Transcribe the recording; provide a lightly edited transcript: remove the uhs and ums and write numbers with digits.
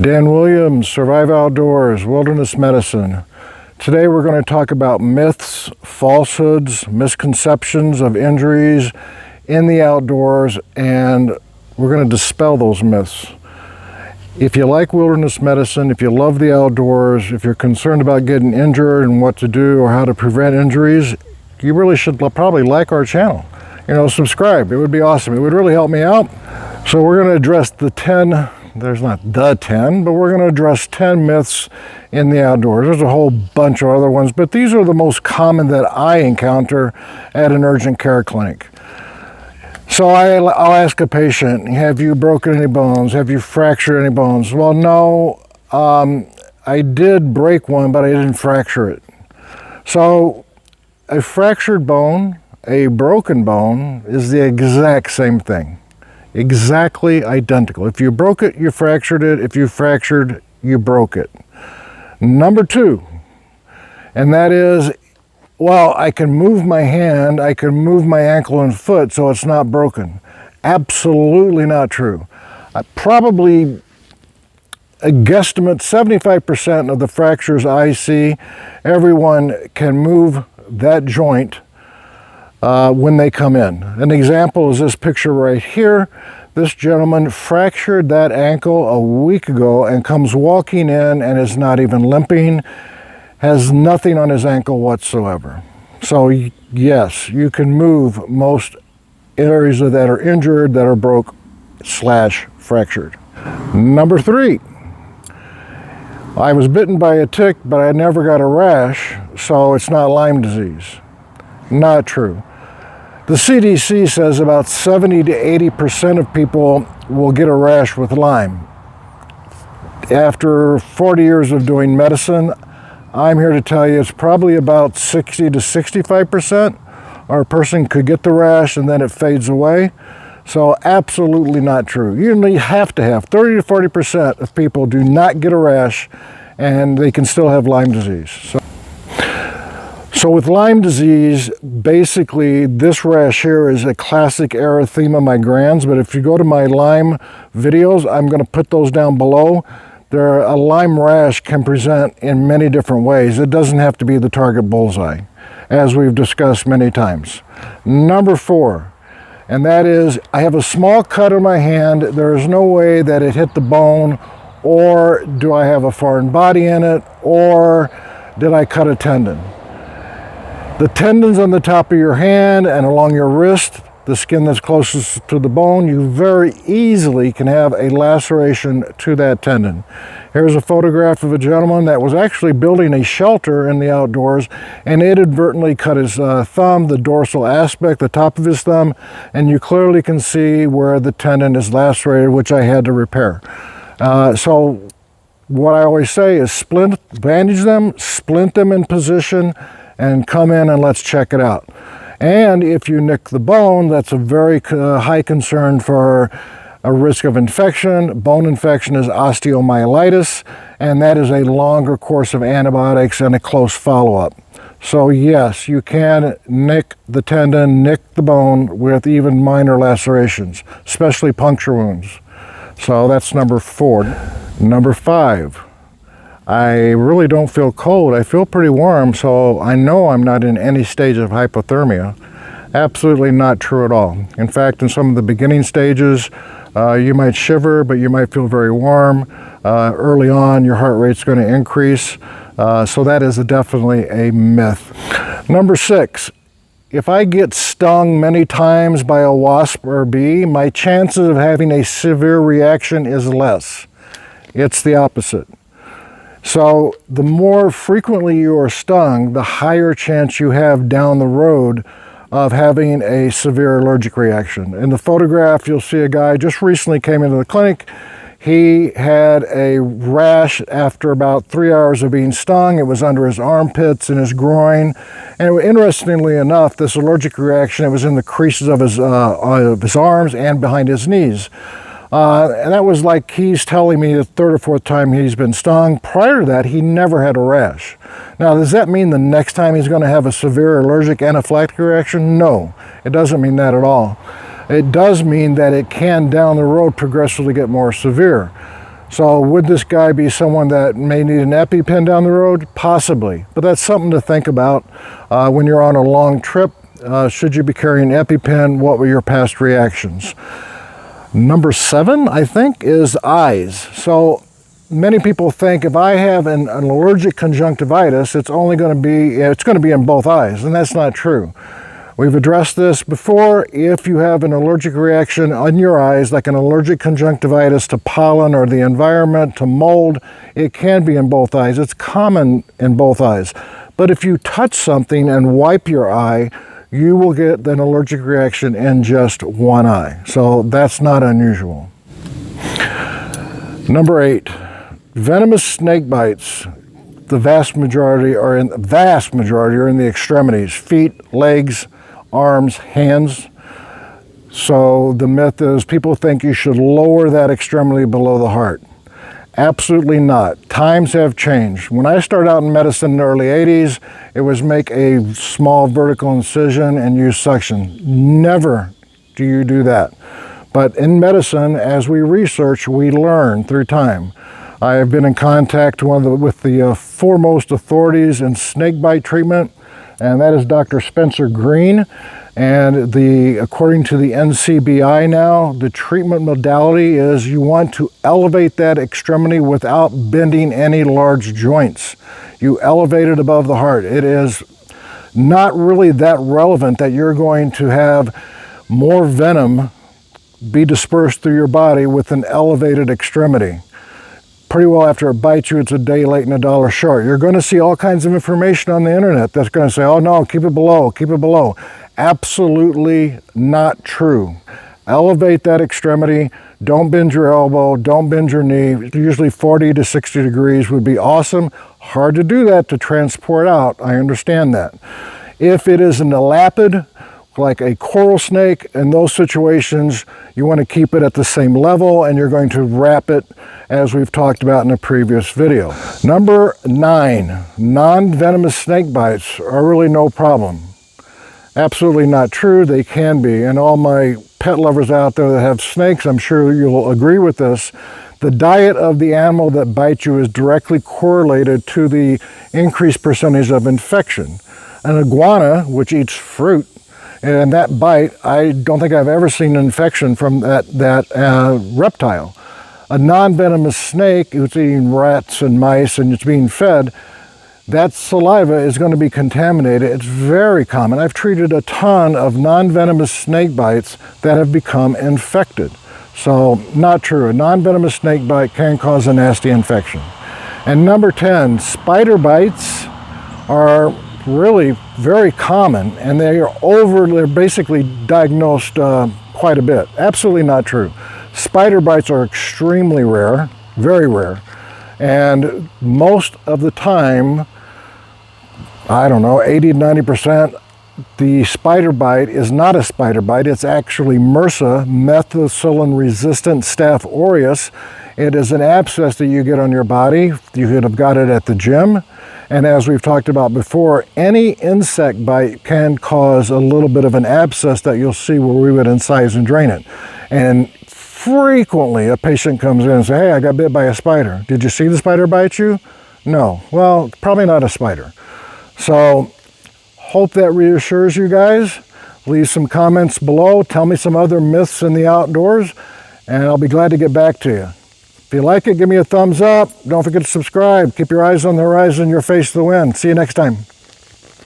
Dan Williams, Survive Outdoors, Wilderness Medicine. Today we're going to talk about myths, falsehoods, misconceptions of injuries in the outdoors, and we're going to dispel those myths. If you like wilderness medicine, if you love the outdoors, if you're concerned about getting injured and what to do or how to prevent injuries, you really should probably like our channel. Subscribe. It would be awesome. It would really help me out. So we're going to address the 10, there's not the 10, but we're going to address 10 myths in the outdoors. There's a whole bunch of other ones, but these are the most common that I encounter at an urgent care clinic. So I'll ask a patient, have you broken any bones? Have you fractured any bones? Well, no, I did break one, but I didn't fracture it. So a fractured bone, a broken bone is the exact same thing. Exactly identical. If you broke it, you fractured it. If you fractured, you broke it. Number 2, and that is, well, I can move my hand, I can move my ankle and foot so it's not broken. Absolutely not true. Probably a guesstimate 75% of the fractures I see, everyone can move that joint when they come in. An example is this picture right here. This gentleman fractured that ankle a week ago and comes walking in and is not even limping, has nothing on his ankle whatsoever. So yes, you can move most areas that are injured, that are broke / fractured. Number 3, I was bitten by a tick, but I never got a rash, so it's not Lyme disease. Not true. The CDC says about 70 to 80% of people will get a rash with Lyme. After 40 years of doing medicine, I'm here to tell you it's probably about 60 to 65%, or a person could get the rash and then it fades away. So absolutely not true. You only have to have 30 to 40% of people do not get a rash and they can still have Lyme disease. So with Lyme disease, basically this rash here is a classic erythema migrans, but if you go to my Lyme videos, I'm going to put those down below. A Lyme rash can present in many different ways. It doesn't have to be the target bullseye, as we've discussed many times. Number 4, and that is, I have a small cut on my hand. There is no way that it hit the bone, or do I have a foreign body in it, or did I cut a tendon? The tendons on the top of your hand and along your wrist, the skin that's closest to the bone, you very easily can have a laceration to that tendon. Here's a photograph of a gentleman that was actually building a shelter in the outdoors and inadvertently cut his thumb, the dorsal aspect, the top of his thumb, and you clearly can see where the tendon is lacerated, which I had to repair. So what I always say is bandage them, splint them in position, and come in and let's check it out. And if you nick the bone, that's a very high concern for a risk of infection. Bone infection is osteomyelitis, and that is a longer course of antibiotics and a close follow-up. So yes, you can nick the tendon, nick the bone with even minor lacerations, especially puncture wounds. So that's number 4. Number 5. I really don't feel cold. I feel pretty warm, so I know I'm not in any stage of hypothermia. Absolutely not true at all. In fact, in some of the beginning stages, you might shiver, but you might feel very warm. Early on, your heart rate's going to increase. So that is definitely a myth. Number 6, if I get stung many times by a wasp or bee, my chances of having a severe reaction is less. It's the opposite. So the more frequently you are stung, the higher chance you have down the road of having a severe allergic reaction. In the photograph, you'll see a guy just recently came into the clinic. He had a rash after about 3 hours of being stung. It was under his armpits and his groin. And interestingly enough, this allergic reaction, it was in the creases of his arms and behind his knees. And that was like he's telling me the 3rd or 4th time he's been stung. Prior to that, he never had a rash. Now, does that mean the next time he's going to have a severe allergic anaphylactic reaction? No, it doesn't mean that at all. It does mean that it can, down the road, progressively get more severe. So would this guy be someone that may need an EpiPen down the road? Possibly, but that's something to think about when you're on a long trip. Should you be carrying EpiPen? What were your past reactions? Number 7, I think, is eyes. So many people think if I have an allergic conjunctivitis, it's going to be in both eyes, and that's not true. We've addressed this before. If you have an allergic reaction on your eyes, like an allergic conjunctivitis to pollen or the environment, to mold, it can be in both eyes. It's common in both eyes. But if you touch something and wipe your eye, you will get an allergic reaction in just one eye. So that's not unusual. Number 8, venomous snake bites. The vast majority are in the extremities, feet, legs, arms, hands. So the myth is people think you should lower that extremity below the heart. Absolutely not. Times have changed. When I started out in medicine in the early 80s, it was make a small vertical incision and use suction. Never do you do that. But in medicine, as we research, we learn through time. I have been in contact with the foremost authorities in snakebite treatment, and that is Dr. Spencer Green. And according to the NCBI now, the treatment modality is you want to elevate that extremity without bending any large joints. You elevate it above the heart. It is not really that relevant that you're going to have more venom be dispersed through your body with an elevated extremity. Pretty well after it bites you, it's a day late and a dollar short. You're going to see all kinds of information on the internet that's going to say, oh no, keep it below, keep it below. Absolutely not true. Elevate that extremity. Don't bend your elbow, don't bend your knee. Usually 40 to 60 degrees would be awesome. Hard to do that to transport out, I understand that. If it is an elapid, like a coral snake, in those situations, you want to keep it at the same level and you're going to wrap it as we've talked about in a previous video. Number 9, non-venomous snake bites are really no problem. Absolutely not true. They can be. And all my pet lovers out there that have snakes, I'm sure you'll agree with this. The diet of the animal that bites you is directly correlated to the increased percentage of infection. An iguana, which eats fruit, and that bite, I don't think I've ever seen an infection from that reptile. A non-venomous snake who's eating rats and mice and it's being fed, that saliva is going to be contaminated. It's very common. I've treated a ton of non-venomous snake bites that have become infected. So, not true. A non-venomous snake bite can cause a nasty infection. And number 10, spider bites are really very common, and they're basically diagnosed quite a bit. Absolutely not true. Spider bites are extremely rare, very rare, and most of the time, I don't know, 80 to 90%, the spider bite is not a spider bite. It's actually MRSA, methicillin-resistant Staph aureus. It is an abscess that you get on your body. You could have got it at the gym. And as we've talked about before, any insect bite can cause a little bit of an abscess that you'll see where we would incise and drain it. And frequently a patient comes in and says, hey, I got bit by a spider. Did you see the spider bite you? No. Well, probably not a spider. So, hope that reassures you guys. Leave some comments below. Tell me some other myths in the outdoors, and I'll be glad to get back to you. If you like it, give me a thumbs up. Don't forget to subscribe. Keep your eyes on the horizon, your face to the wind. See you next time.